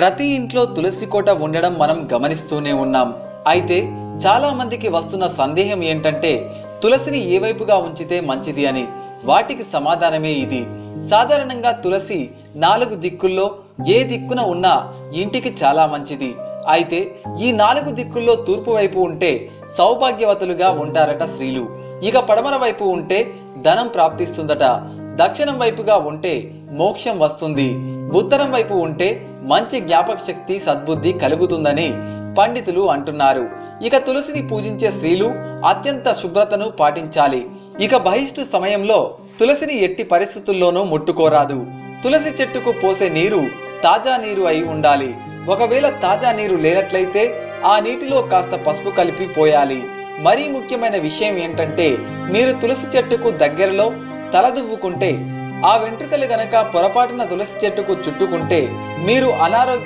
ప్రతి ఇంట్లో తులసి కోట ఉండడం మనం గమనిస్తూనే ఉన్నాం. అయితే చాలా మందికి వస్తున్న సందేహం ఏంటంటే తులసిని ఏ వైపుగా ఉంచితే మంచిది అని. వాటికి సమాధానమే ఇది. సాధారణంగా తులసి 4 దిక్కుల్లో ఏ దిక్కున ఉన్నా ఇంటికి చాలా మంచిది. అయితే ఈ 4 దిక్కుల్లో తూర్పు వైపు ఉంటే సౌభాగ్యవతులుగా ఉంటారట స్త్రీలు. ఇక పడమర వైపు ఉంటే ధనం ప్రాప్తిస్తుందట. దక్షిణం వైపుగా ఉంటే మోక్షం వస్తుంది. ఉత్తరం వైపు ఉంటే మంచి జ్ఞాపక శక్తి, సద్బుద్ధి కలుగుతుందని పండితులు అంటున్నారు. ఇక తులసిని పూజించే స్త్రీలు అత్యంత శుభ్రతను పాటించాలి. ఇక బహిష్టు సమయంలో తులసిని ఎట్టి పరిస్థితుల్లోనూ ముట్టుకోరాదు. తులసి చెట్టుకు పోసే నీరు తాజా నీరు అయి ఉండాలి. ఒకవేళ తాజా నీరు లేనట్లయితే ఆ నీటిలో కాస్త పసుపు కలిపి పోయాలి. మరీ ముఖ్యమైన విషయం ఏంటంటే మీరు తులసి చెట్టుకు దగ్గరలో తలదువ్వుకుంటే ఆ వెంట్రుకలు గనక పొరపాటున తులసి చెట్టుకు చుట్టుకుంటే మీరు అనారోగ్య